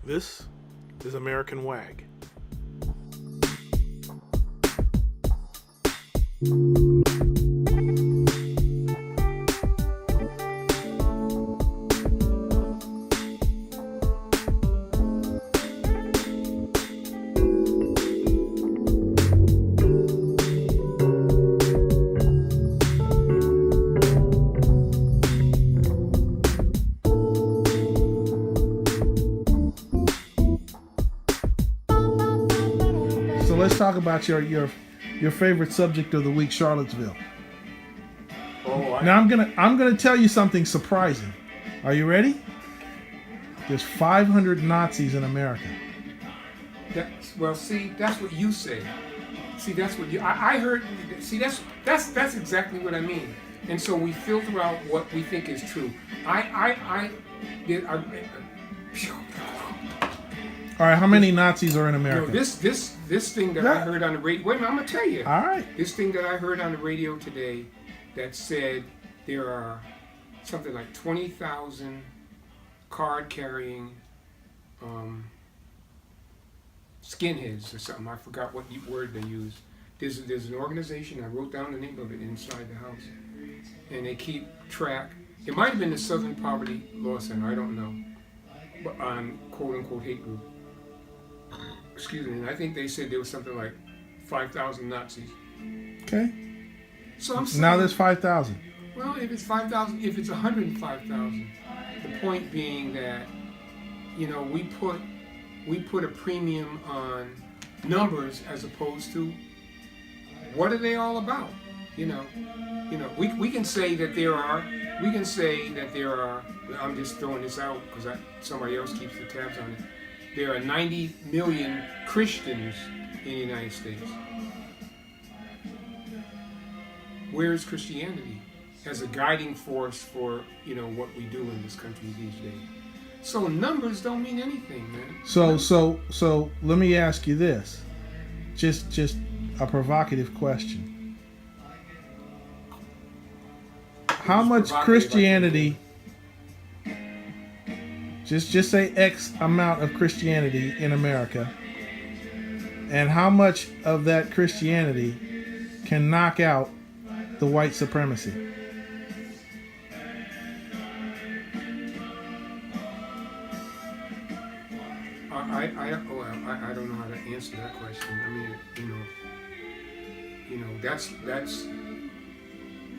This is American WAG. Let's talk about your favorite subject of the week, Charlottesville. Now I'm gonna tell you something surprising. Are you ready? There's 500 Nazis in America. That's what you say. See, that's what you. I heard. See, that's exactly what I mean. And so we filter out what we think is true. All right, how many Nazis are in America? This thing that I heard on the radio. Wait a minute, I'm gonna tell you. All right. This thing that I heard on the radio today that said there are something like 20,000 card-carrying skinheads or something. I forgot what word they used. There's an organization. I wrote down the name of it inside the house, and they keep track. It might have been the Southern Poverty Law Center. I don't know, but on quote-unquote hate group. Excuse me, and I think they said there was something like 5,000 Nazis. Okay. So I'm saying, now there's 5,000. Well, if it's 5,000, if it's 105,000, the point being that, we put a premium on numbers as opposed to what are they all about? We can say that there are. I'm just throwing this out because somebody else keeps the tabs on it. There are 90 million Christians in the United States. Where is Christianity as a guiding force for, what we do in this country these days? So numbers don't mean anything, man. So let me ask you this. Just a provocative question. How much Christianity... Just say X amount of Christianity in America, and how much of that Christianity can knock out the white supremacy? I don't know how to answer that question. I mean, that's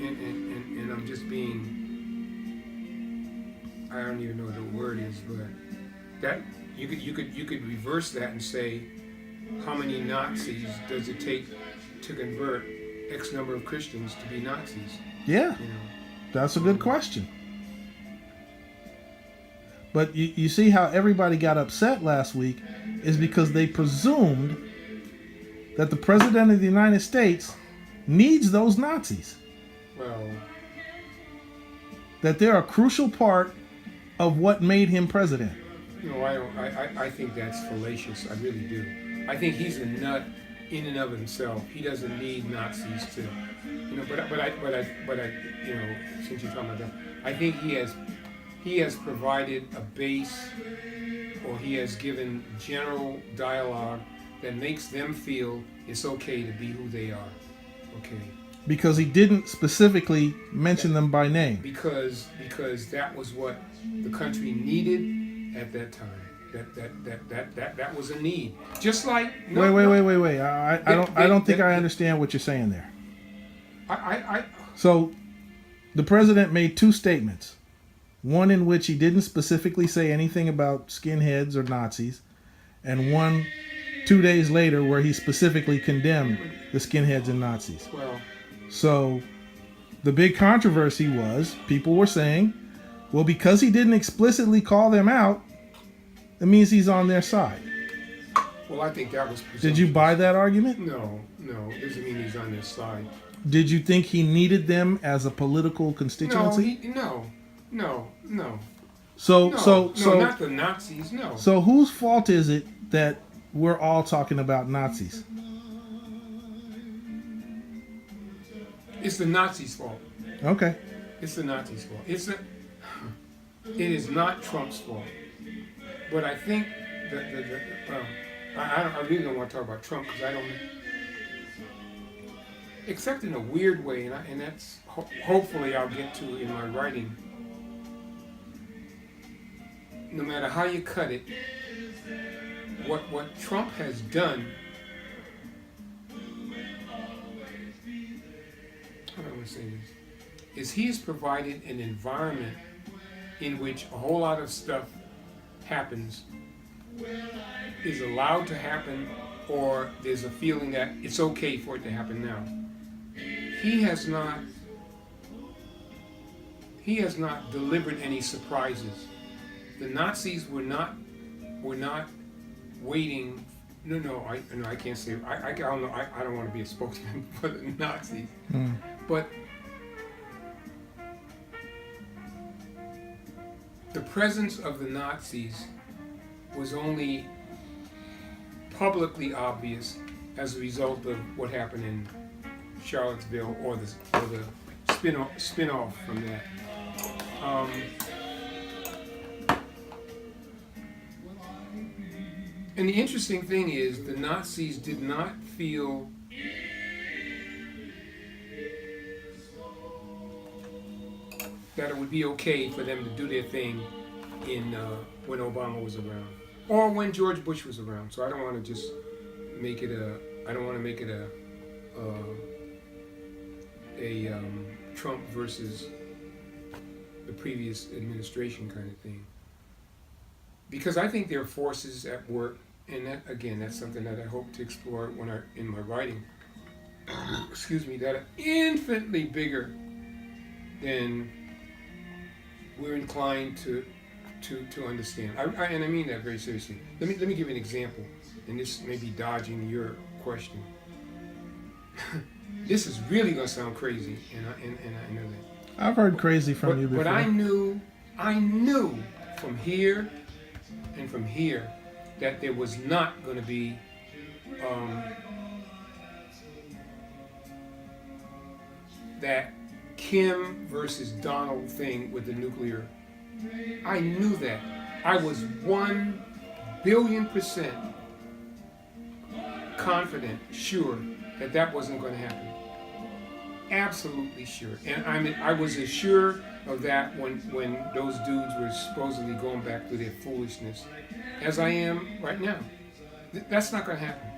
and I'm just being. I don't even know what the word is, but that you could reverse that and say, how many Nazis does it take to convert X number of Christians to be Nazis? Yeah, that's a good question. But you see how everybody got upset last week is because they presumed that the President of the United States needs those Nazis. Well, that they're a crucial part of what made him president. I think that's fallacious. I really do. I think he's a nut in and of himself. He doesn't need Nazis to, But I, since you're talking about that, I think he has provided a base, or he has given general dialogue that makes them feel it's okay to be who they are. Okay. Because he didn't specifically mention them by name. Because that was what the country needed at that time. That was a need. Just like wait. I don't think I understand what you're saying there. So the president made two statements. One in which he didn't specifically say anything about skinheads or Nazis, and one 2 days later where he specifically condemned the skinheads and Nazis. Well, so the big controversy was people were saying, well, because he didn't explicitly call them out, it means he's on their side. Well, I think that was presumptuous. Did you buy that argument? No, it doesn't mean he's on their side. Did you think he needed them as a political constituency? No. So not the Nazis, no. So whose fault is it that we're all talking about Nazis? It's the Nazis' fault. Okay. It's the Nazis' fault. It is not Trump's fault. But I think well, I really don't want to talk about Trump because I don't, except in a weird way, and that's hopefully I'll get to in my writing. No matter how you cut it, what Trump has done, how do I want to say this, is he has provided an environment in which a whole lot of stuff happens, is allowed to happen, or there's a feeling that it's okay for it to happen now. He has not delivered any surprises. The Nazis were not waiting. No, I can't say. I don't know. I don't want to be a spokesman for the Nazis, but the presence of the Nazis was only publicly obvious as a result of what happened in Charlottesville, or the spin-off from that. And the interesting thing is, the Nazis did not feel that it would be okay for them to do their thing in when Obama was around, or when George Bush was around. So I don't want to just make it a. I don't want to make it a Trump versus the previous administration kind of thing. Because I think there are forces at work, and that, again, that's something that I hope to explore in my writing. Excuse me, that are infinitely bigger than we're inclined to understand. And I mean that very seriously. Let me give you an example, and this may be dodging your question. This is really gonna sound crazy, and I know that. I've heard crazy from you before. But I knew from here and from here that there was not going to be that Kim versus Donald thing with the nuclear. I knew that. I was 1,000,000,000% confident, sure, that wasn't going to happen. Absolutely sure. And I was as sure of that when those dudes were supposedly going back to their foolishness as I am right now. That's not going to happen.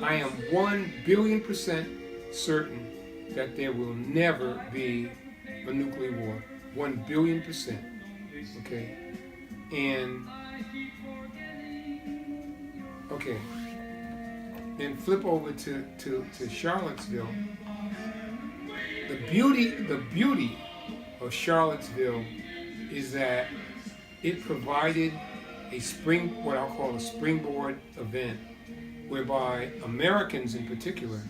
I am 1,000,000,000% certain that there will never be a nuclear war. 1,000,000,000%. Okay? And, okay. Then flip over to Charlottesville. The beauty of Charlottesville is that it provided what I'll call a springboard event, whereby Americans in particular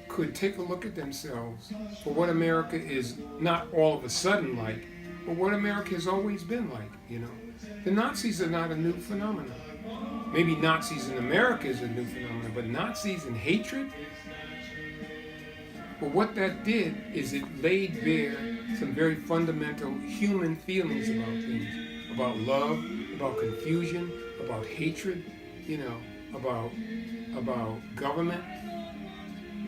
could take a look at themselves for what America is not all of a sudden like, but what America has always been like, you know. The Nazis are not a new phenomenon. Maybe Nazis in America is a new phenomenon, but Nazis in hatred? But what that did is it laid bare some very fundamental human feelings about things, about love, about confusion, about hatred, you know, about government,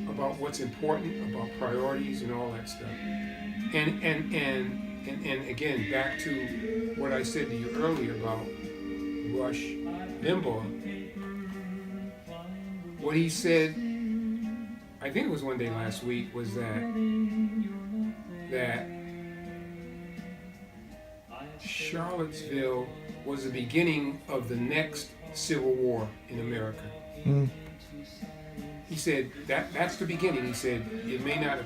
about what's important, about priorities and all that stuff. And again, back to what I said to you earlier about Rush Limbaugh. What he said, I think it was one day last week, was that Charlottesville was the beginning of the next civil war in America. He said that's the beginning. He said you may not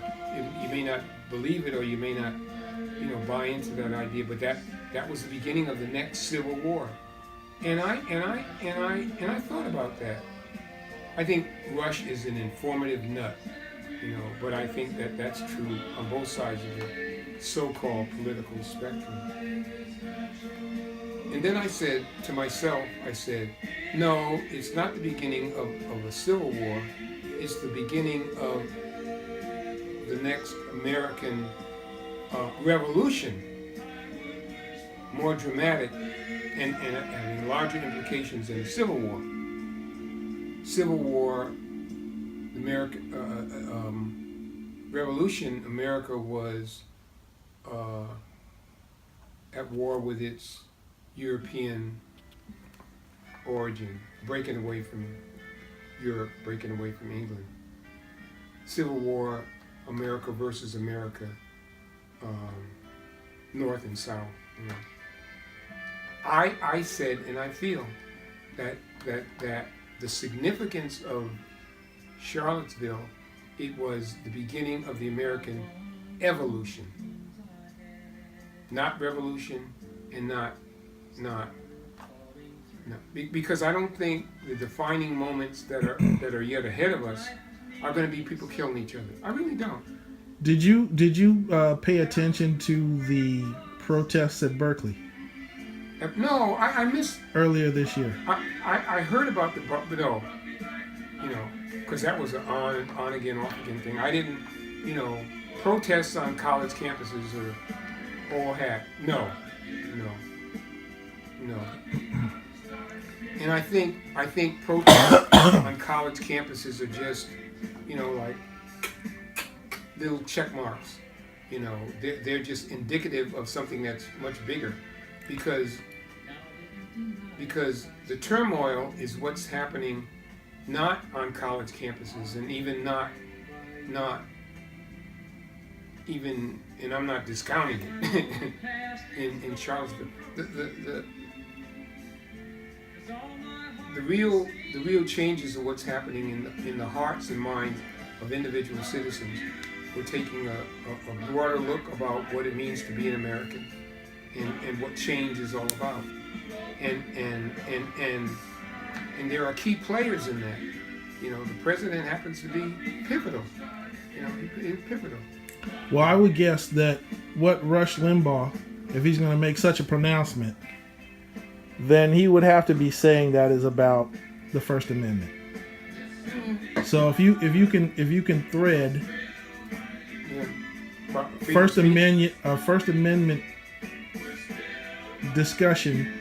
believe it, or you may not, you know, buy into that idea, but that was the beginning of the next civil war. And I thought about that. I think Rush is an informative nut, you know, but I think that's true on both sides of the so-called political spectrum. And then I said to myself, no, it's not the beginning of a civil war. It's the beginning of the next American revolution. more dramatic and having larger implications than the Civil War. Civil War, America, Revolution, America was at war with its European origin, breaking away from Europe, breaking away from England. Civil War, America versus America, North and South. You know. I said, and I feel that the significance of Charlottesville, it was the beginning of the American evolution, not revolution, and not because I don't think the defining moments that are yet ahead of us are going to be people killing each other. I really don't. Did you pay attention to the protests at Berkeley? No, I missed earlier this year. I heard about but no, because that was an on again, off again thing. I didn't, protests on college campuses are all hat. No. And I think protests on college campuses are just, like little check marks. They're just indicative of something that's much bigger, because the turmoil is what's happening not on college campuses, and even not even, and I'm not discounting it, in Charlottesville. The real changes of what's happening in the hearts and minds of individual citizens. We're taking a broader look about what it means to be an American, and what change is all about. And there are key players in that. The president happens to be pivotal. He's pivotal. Well, I would guess that what Rush Limbaugh, if he's going to make such a pronouncement, then he would have to be saying that is about the First Amendment. So if you can thread First Amendment discussion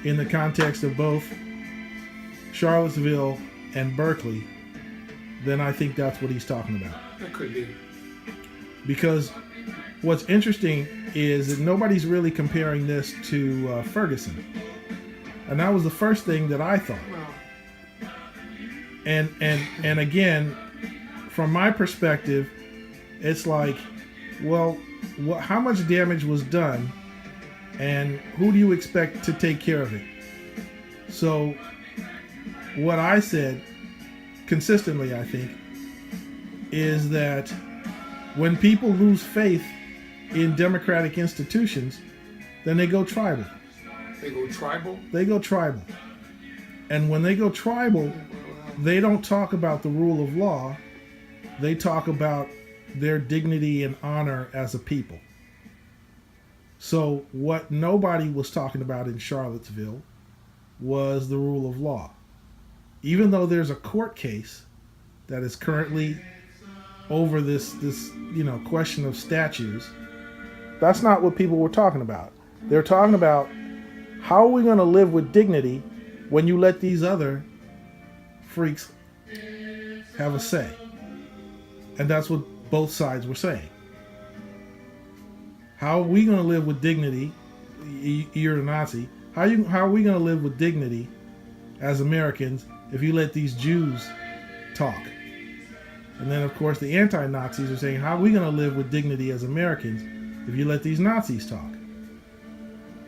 in the context of both Charlottesville and Berkeley, then I think that's what he's talking about. That could be. Because what's interesting is that nobody's really comparing this to Ferguson. And that was the first thing that I thought. And again, from my perspective, it's like, well, how much damage was done, and who do you expect to take care of it? So what I said consistently, I think, is that when people lose faith in democratic institutions, then they go tribal. They go tribal? They go tribal. And when they go tribal, they don't talk about the rule of law. They talk about their dignity and honor as a people. So what nobody was talking about in Charlottesville was the rule of law. Even though there's a court case that is currently over this question of statues, that's not what people were talking about. They're talking about, how are we going to live with dignity when you let these other freaks have a say? And that's what both sides were saying. How are we going to live with dignity? You're a Nazi. How are we going to live with dignity as Americans if you let these Jews talk? And then, of course, the anti-Nazis are saying, how are we going to live with dignity as Americans if you let these Nazis talk?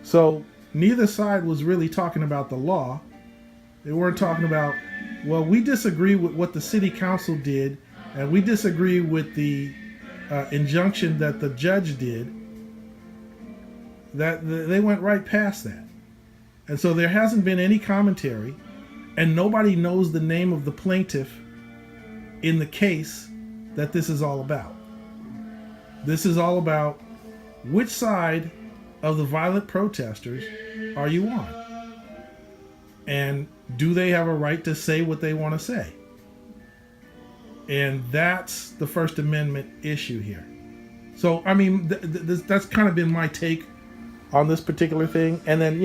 So neither side was really talking about the law. They weren't talking about, well, we disagree with what the city council did, and we disagree with the injunction that the judge did. They went right past that. And so there hasn't been any commentary, and nobody knows the name of the plaintiff in the case that this is all about. This is all about which side of the violent protesters are you on? And do they have a right to say what they want to say? And that's the First Amendment issue here. So, I mean, that's kind of been my take on this particular thing, and then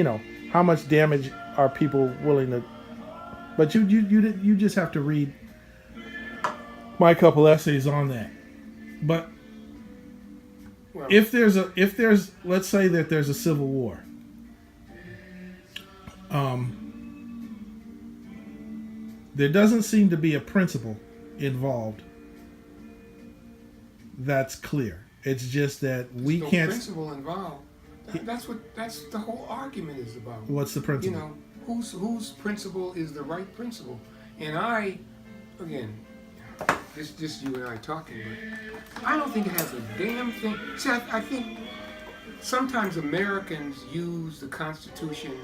how much damage are people willing to? But you just have to read my couple essays on that. But Well, if there's let's say that there's a civil war, there doesn't seem to be a principle involved that's clear. It's just that we no can't. principle involved. That's the whole argument is about. What's the principle? Whose principle is the right principle? And again, it's just you and I talking, but I don't think it has a damn thing. See, I think sometimes Americans use the Constitution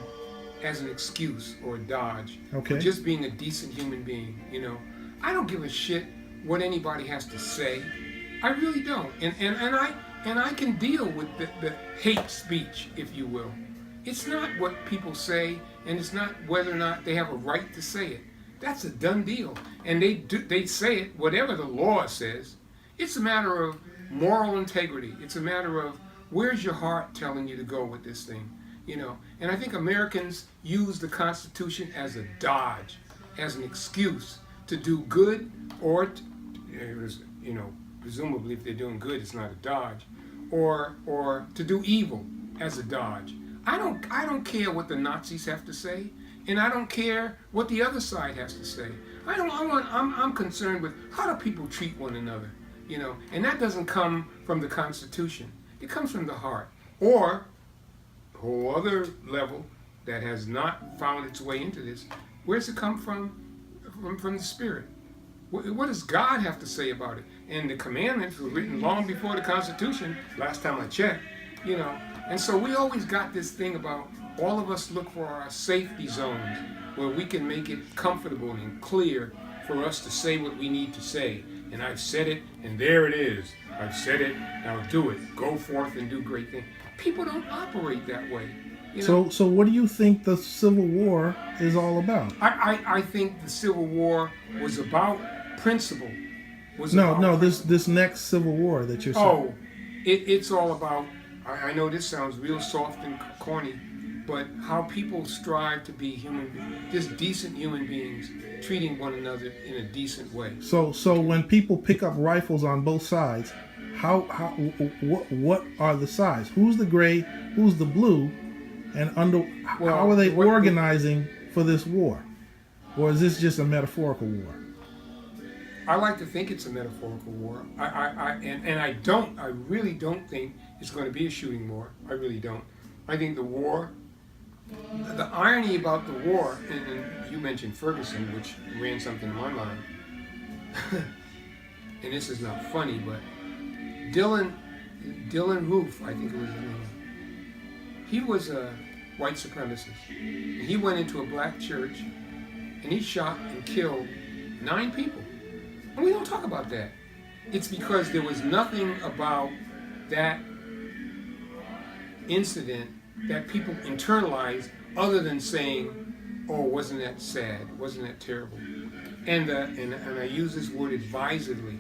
as an excuse or a dodge for just being a decent human being. I don't give a shit what anybody has to say. I really don't. And I can deal with the hate speech, if you will. It's not what people say, and it's not whether or not they have a right to say it. That's a done deal. And they say it, whatever the law says. It's a matter of moral integrity. It's a matter of where's your heart telling you to go with this thing, And I think Americans use the Constitution as a dodge, as an excuse to do good, or presumably if they're doing good, it's not a dodge, or to do evil as a dodge. I don't care what the Nazis have to say, and I don't care what the other side has to say. I'm concerned with how do people treat one another, and that doesn't come from the Constitution. It comes from the heart, or a whole other level that has not found its way into this. Where's it come from? From the Spirit. What does God have to say about it? And the commandments were written long before the Constitution, last time I checked, And so we always got this thing about all of us look for our safety zones where we can make it comfortable and clear for us to say what we need to say. And I've said it, and there it is. I've said it, now do it. Go forth and do great things. People don't operate that way. So what do you think the Civil War is all about? I think the Civil War was about principle. This next Civil War that you're saying. Oh, it's all about, I know this sounds real soft and corny, but how people strive to be just decent human beings, treating one another in a decent way. So when people pick up rifles on both sides, what are the sides? Who's the gray? Who's the blue? And how are they organizing for this war? Or is this just a metaphorical war? I like to think it's a metaphorical war. I really don't think it's going to be a shooting war. I really don't. I think the irony about the war, and you mentioned Ferguson, which ran something in my mind, and this is not funny, but Dylan Roof, I think it was his name, he was a white supremacist. He went into a black church and he shot and killed 9 people. And we don't talk about that. It's because there was nothing about that incident that people internalized other than saying, oh, wasn't that sad? Wasn't that terrible? And I use this word advisedly.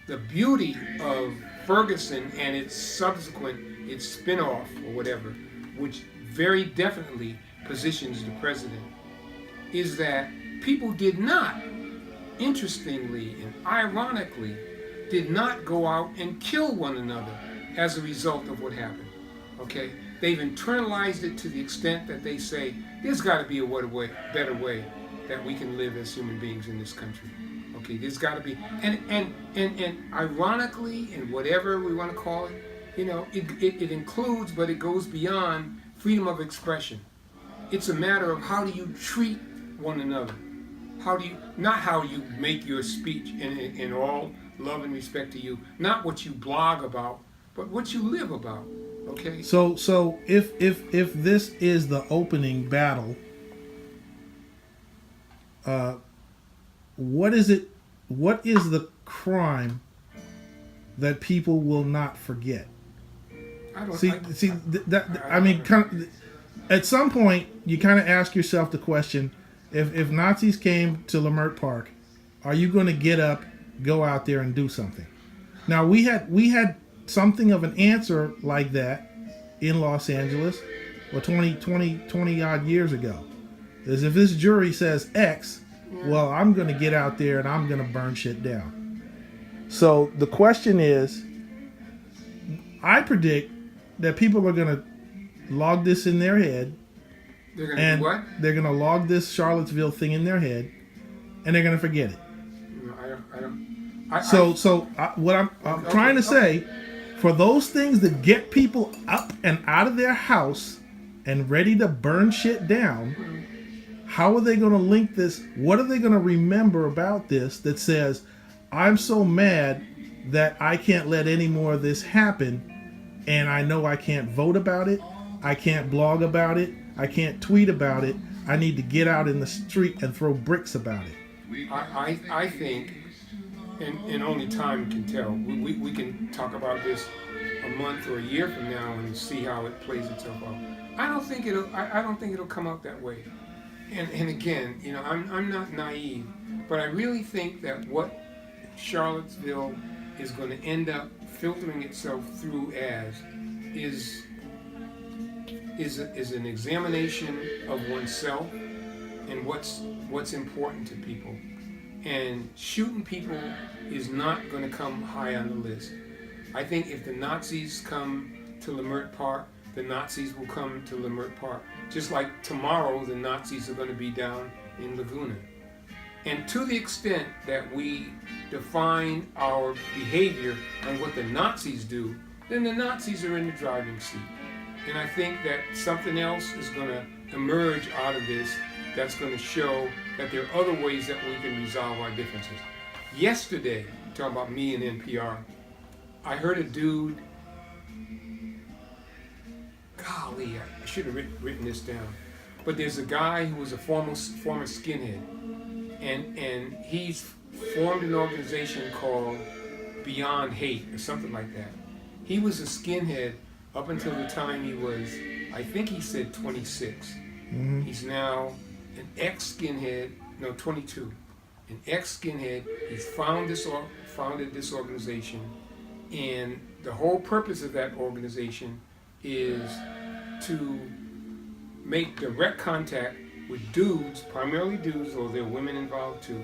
The beauty of Ferguson and its spin-off or whatever, which very definitely positions the president, is that people did not, interestingly and ironically, did not go out and kill one another as a result of what happened. Okay? They've internalized it to the extent that they say, there's got to be a better way that we can live as human beings in this country. Okay, there's got to be, and ironically, and whatever we want to call it, it includes, but it goes beyond freedom of expression. It's a matter of how do you treat one another. Not how you make your speech in all love and respect to you, not what you blog about, but what you live about. Okay. So if this is the opening battle, what is it? What is the crime that people will not forget? At some point, you kind of ask yourself the question: if Nazis came to Leimert Park, are you going to get up, go out there, and do something? Now we had something of an answer like that in Los Angeles, or 20 odd years ago. Is if this jury says X, well, I'm going to get out there and I'm going to burn shit down. So the question is, I predict that people are going to log this in their head. They're going to do what? They're going to log this Charlottesville thing in their head, and they're going to forget it. No, I don't. What I'm trying to say, for those things that get people up and out of their house and ready to burn shit down, how are they going to link this? What are they going to remember about this that says, I'm so mad that I can't let any more of this happen, and I know I can't vote about it, I can't blog about it, I can't tweet about it, I need to get out in the street and throw bricks about it. I think, and only time can tell. We can talk about this a month or a year from now and see how it plays itself out. I don't think it'll come out that way. And again, I'm not naive, but I really think that what Charlottesville is going to end up filtering itself through as is an examination of oneself and what's important to people. And shooting people is not going to come high on the list. I think if the Nazis come to Leimert Park, the Nazis will come to Leimert Park. Just like tomorrow, the Nazis are going to be down in Laguna. And to the extent that we define our behavior on what the Nazis do, then the Nazis are in the driving seat. And I think that something else is going to emerge out of this that's going to show that there are other ways that we can resolve our differences. Yesterday, talking about me and NPR, I heard a dude, golly, I should have written this down, but there's a guy who was a former skinhead, and he's formed an organization called Beyond Hate or something like that. He was a skinhead up until the time he was, I think he said 26. Mm-hmm. He's now an ex-skinhead, no, 22. An ex-skinhead. He's founded this organization, and the whole purpose of that organization is to make direct contact with dudes, primarily dudes, although there are women involved too,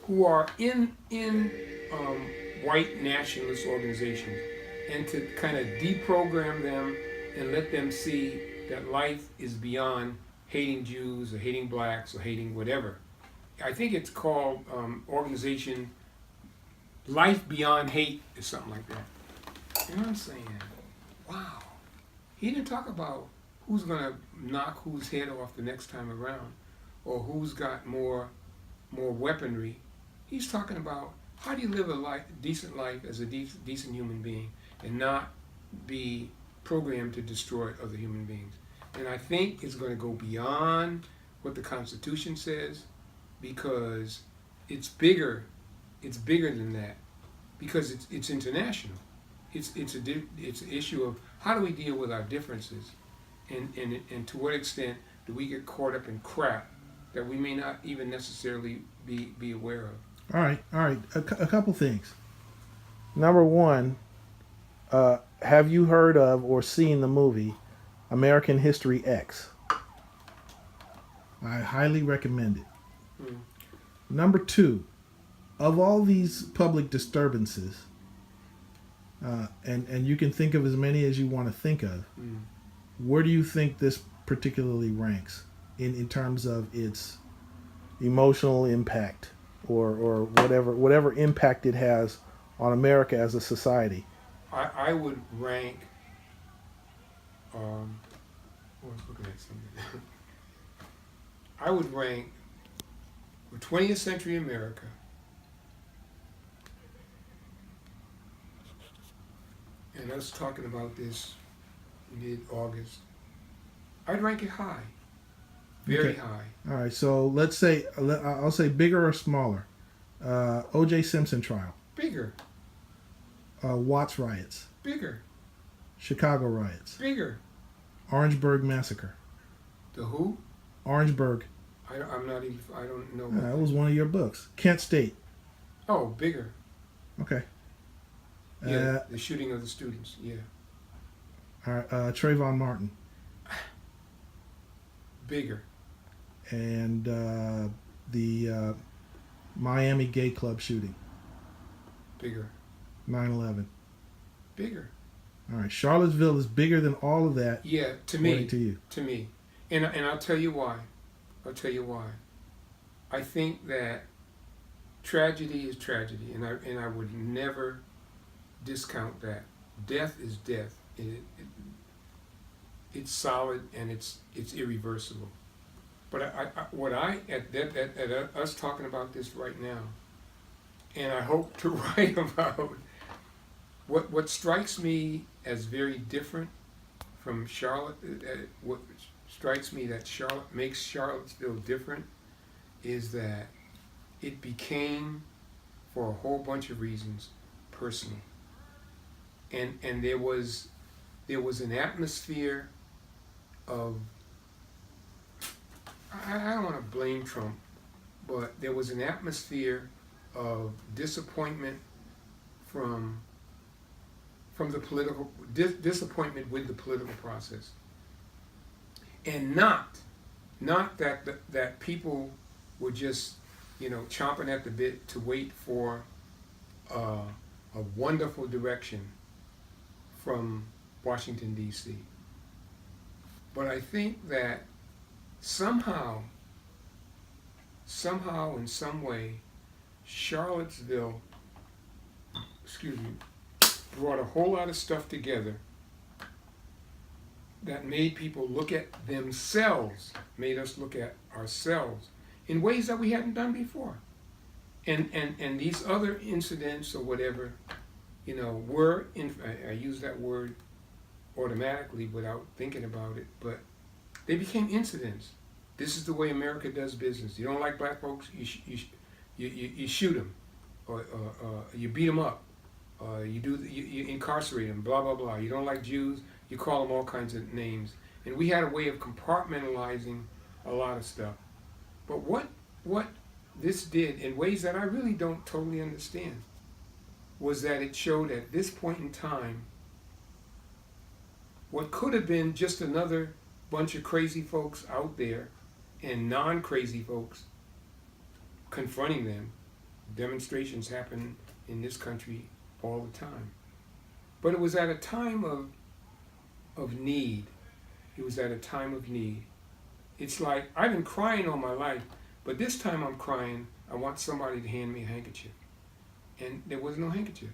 who are in white nationalist organizations, and to kind of deprogram them and let them see that life is beyond hating Jews or hating blacks or hating whatever. I think it's called organization Life Beyond Hate or something like that. And I'm saying, wow, he didn't talk about who's going to knock whose head off the next time around or who's got more weaponry. He's talking about how do you live a decent life as a decent human being and not be programmed to destroy other human beings. And I think it's going to go beyond what the Constitution says, because it's bigger than that, because it's international. It's an issue of how do we deal with our differences, and to what extent do we get caught up in crap that we may not even necessarily be aware of. All right. A couple things. Number one, have you heard of or seen the movie American History X? I highly recommend it. Number two, of all these public disturbances, and you can think of as many as you want to think of, where do you think this particularly ranks in terms of its emotional impact or whatever impact it has on America as a society? I would rank. I was looking at something. I would rank for 20th century America. And us talking about this mid-August, I'd rank it high. Very high. All right, so let's say, I'll say bigger or smaller. O.J. Simpson trial. Bigger. Watts riots. Bigger. Chicago riots. Bigger. Orangeburg massacre. The who? Orangeburg. I don't know. That was one of your books. Kent State. Oh, bigger. Okay. Yeah, the shooting of the students. Yeah. Trayvon Martin. Bigger. And the Miami gay club shooting. Bigger. 9/11. Bigger. All right, Charlottesville is bigger than all of that. Yeah, to me. To you. To me. And I'll tell you why. I'll tell you why. I think that tragedy is tragedy, and I would never discount that. Death is death. It's solid and it's irreversible. But at us talking about this right now, and I hope to write about what strikes me as very different from Charlotte. What strikes me that makes Charlottesville different is that it became, for a whole bunch of reasons, personal. And there was an atmosphere of, I don't want to blame Trump, but there was an atmosphere of disappointment from the political disappointment with the political process, and not that people were just chomping at the bit to wait for a wonderful direction from Washington, D.C. But I think that somehow, in some way, Charlottesville, brought a whole lot of stuff together that made people look at themselves, made us look at ourselves in ways that we hadn't done before. And these other incidents or whatever, were, I use that word automatically without thinking about it, but they became incidents. This is the way America does business. You don't like black folks, you shoot them, or you beat them up, you incarcerate them, blah blah blah. You don't like Jews, you call them all kinds of names. And we had a way of compartmentalizing a lot of stuff. But what this did, in ways that I really don't totally understand, was that it showed at this point in time what could have been just another bunch of crazy folks out there and non-crazy folks confronting them. Demonstrations happen in this country all the time. But it was at a time of need. It was at a time of need. It's like, I've been crying all my life, but this time I'm crying, I want somebody to hand me a handkerchief. And there was no handkerchief.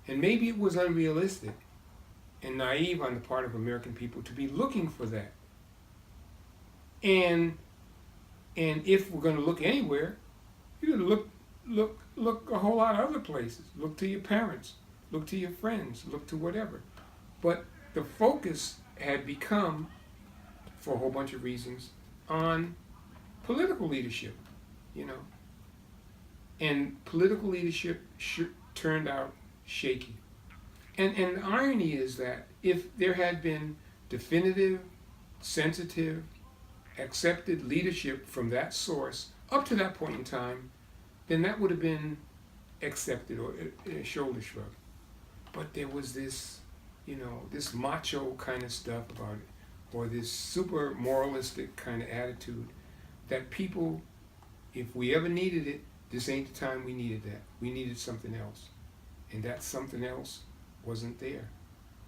And maybe it was unrealistic and naive on the part of American people to be looking for that. And if we're going to look anywhere, you're going to look a whole lot of other places. Look to your parents, look to your friends, look to whatever. But the focus had become, for a whole bunch of reasons, on political leadership, And political leadership turned out shaky. And the irony is that if there had been definitive, sensitive, accepted leadership from that source up to that point in time, then that would have been accepted or a shoulder shrug. But there was this, this macho kind of stuff about it, or this super moralistic kind of attitude that people, if we ever needed it, this ain't the time we needed that. We needed something else. And that something else wasn't there.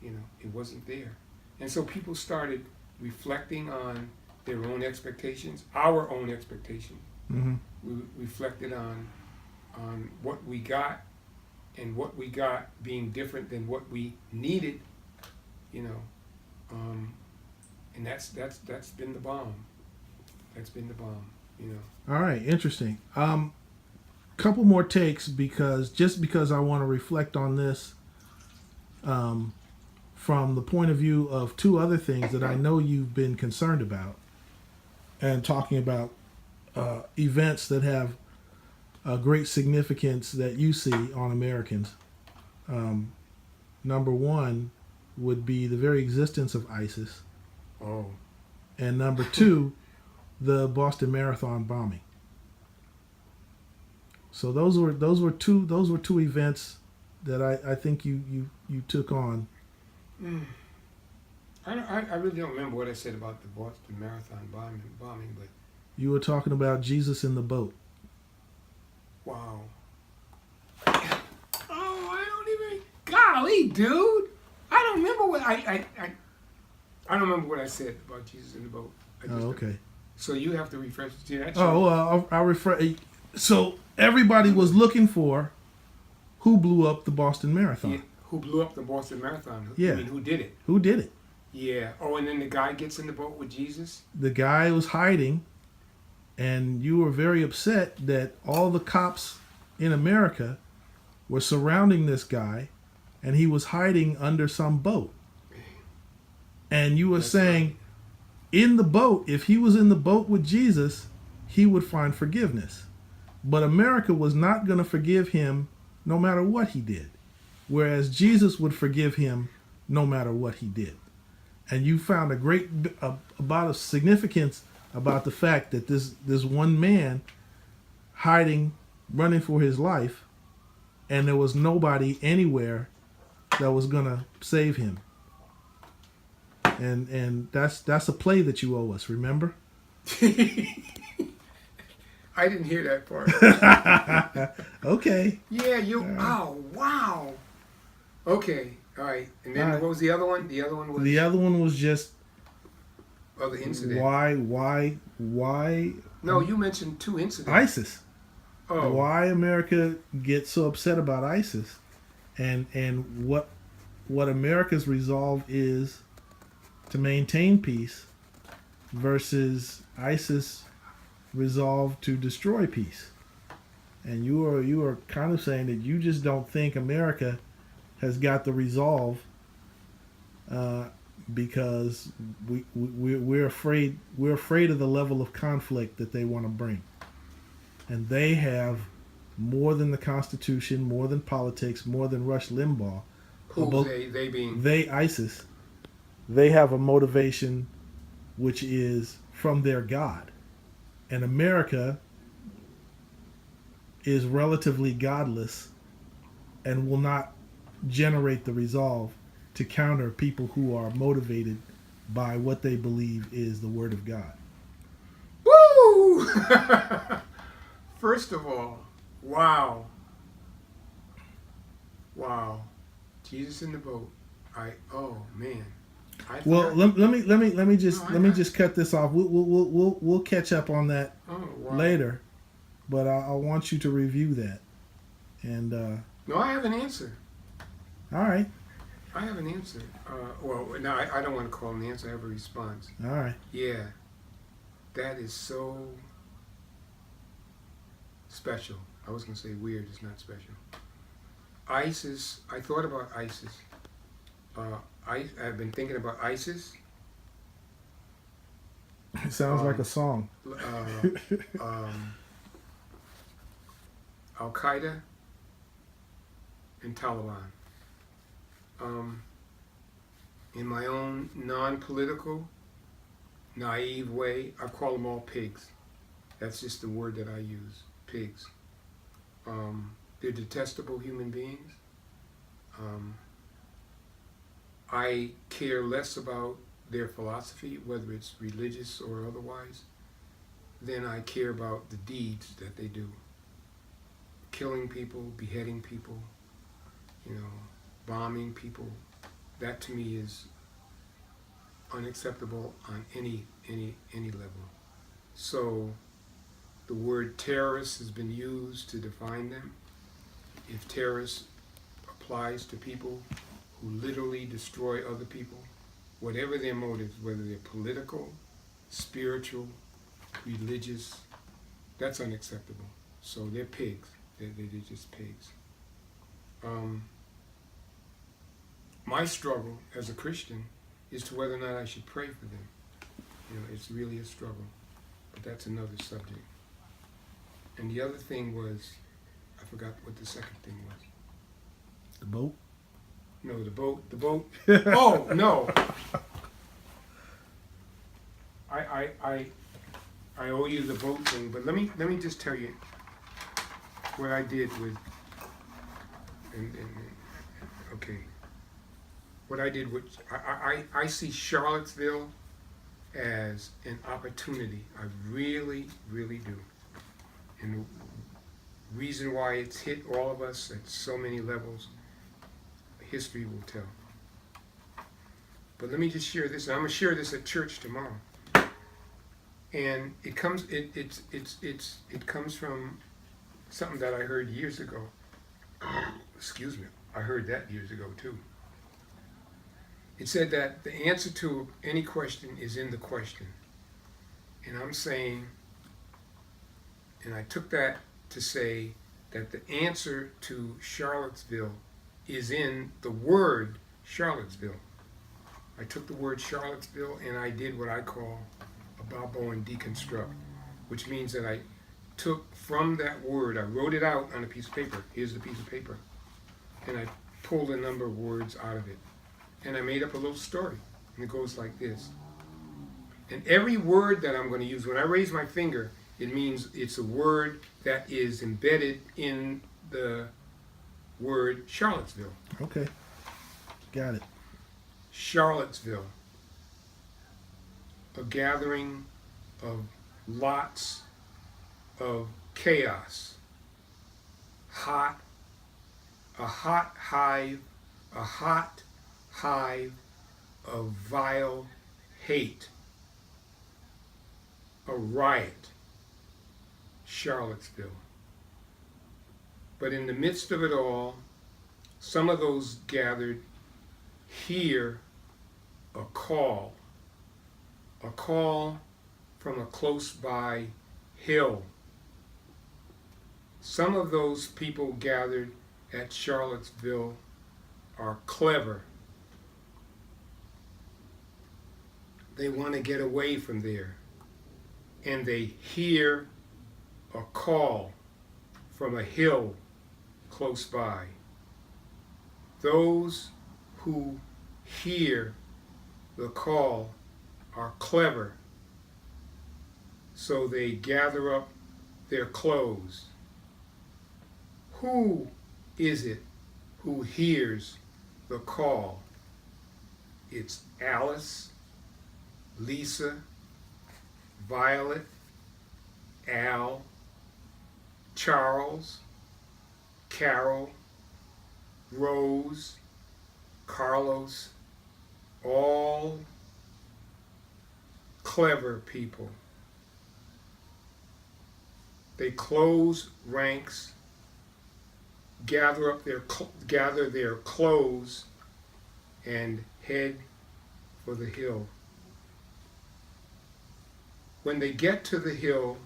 It wasn't there. And so people started reflecting on their own expectations, our own expectations. Mm-hmm. We reflected on what we got, and what we got being different than what we needed, and that's been the bomb. That's been the bomb, All right, interesting. Couple more takes because I want to reflect on this from the point of view of two other things that I know you've been concerned about, and talking about events that have a great significance that you see on Americans. Number one would be the very existence of ISIS. Oh. And number two, the Boston Marathon bombing. So those were two events that I think you took on I really don't remember what I said about the Boston Marathon bombing, but You were talking about Jesus in the boat. wow. Oh, I don't even. Golly, dude. I don't remember what I don't remember what I said about Jesus in the boat. I just Oh, okay. So you have to refresh to that. Oh, well, I'll refer. So everybody was looking for who blew up the Boston Marathon. Yeah, who blew up the Boston Marathon? Yeah. I mean, who did it? Who did it? Yeah. Oh, and then the guy gets in the boat with Jesus? The guy was hiding, and you were very upset that all the cops in America were surrounding this guy, and he was hiding under some boat. And you were saying, in the boat, if he was in the boat with Jesus, he would find forgiveness. But America was not going to forgive him no matter what he did, whereas Jesus would forgive him no matter what he did. And you found a great about of significance about the fact that this one man hiding, running for his life, and there was nobody anywhere that was going to save him. And that's a play that you owe us, remember? I didn't hear that part. Okay. Yeah, you. Oh, wow. Okay, all right. And then what was the other one? The other one was The other one was just the incident. why No, you mentioned two incidents. ISIS. Oh, Why America gets so upset about ISIS, and what America's resolve is to maintain peace versus ISIS resolve to destroy peace. And you are kind of saying that you just don't think America has got the resolve because we're afraid of the level of conflict that they want to bring. And they have more than the Constitution, more than politics, more than Rush Limbaugh. who they being? ISIS. They have a motivation which is from their God. And America is relatively godless and will not generate the resolve to counter people who are motivated by what they believe is the Word of God. Woo! First of all, wow. Wow. Jesus in the boat. Oh man. Well, let me just cut this off. We'll catch up on that later, but I want you to review that. And no, I have an answer. All right. I have an answer. Well, no, I don't want to call an answer. I have a response. All right. Yeah, that is so special. I was going to say weird. It's not special. ISIS. I thought about ISIS. I've been thinking about ISIS. It sounds like a song. Al Qaeda and Taliban. In my own non-political, naive way, I call them all pigs. That's just the word that I use. Pigs. They're detestable human beings. I care less about their philosophy, whether it's religious or otherwise, than I care about the deeds that they do. Killing people, beheading people, bombing people. That to me is unacceptable on any level. So the word terrorist has been used to define them. If terrorist applies to people who literally destroy other people, whatever their motives, whether they're political, spiritual, religious, that's unacceptable. So they're pigs. They're just pigs. My struggle as a Christian is to whether or not I should pray for them. It's really a struggle, but that's another subject. And the other thing was, I forgot what the second thing was. The boat? No, the boat. Oh, no. I owe you the boat thing, but let me just tell you what I did with. Okay. what I did, which I see Charlottesville as an opportunity. I really, really do. And the reason why it's hit all of us at so many levels, history will tell. But let me just share this, and I'm gonna share this at church tomorrow. And it comes from something that I heard years ago. Excuse me, I heard that years ago too. It said that the answer to any question is in the question. And I'm saying, and I took that to say that the answer to Charlottesville is in the word Charlottesville. I took the word Charlottesville and I did what I call a Balboan deconstruct, which means that I took from that word, I wrote it out on a piece of paper. Here's the piece of paper. And I pulled a number of words out of it. And I made up a little story. And it goes like this. And every word that I'm going to use, when I raise my finger, it means it's a word that is embedded in the word Charlottesville. Okay. Got it. Charlottesville. A gathering of lots of chaos. A hot hive of vile hate. A riot. Charlottesville. But in the midst of it all, some of those gathered hear a call from a close by hill. Some of those people gathered at Charlottesville are clever. They want to get away from there, and they hear a call from a hill close by. Those who hear the call are clever, so they gather up their clothes. Who is it who hears the call? It's Alice, Lisa, Violet, Al, Charles, Carol, Rose, Carlos, all clever people. They close ranks, gather their clothes, and head for the hill. When they get to the hill,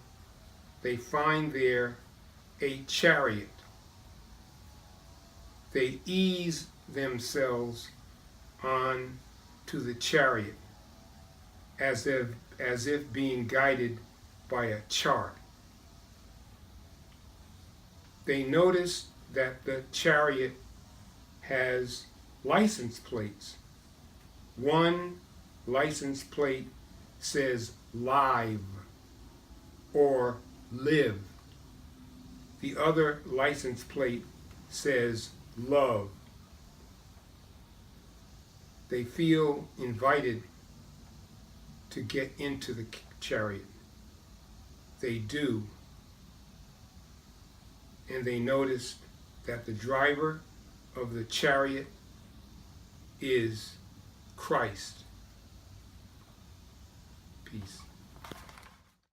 they find there a chariot. They ease themselves on to the chariot as if being guided by a chart. They notice that the chariot has license plates. One license plate says live or live. The other license plate says love. They feel invited to get into the chariot. They do. And they notice that the driver of the chariot is Christ. Peace.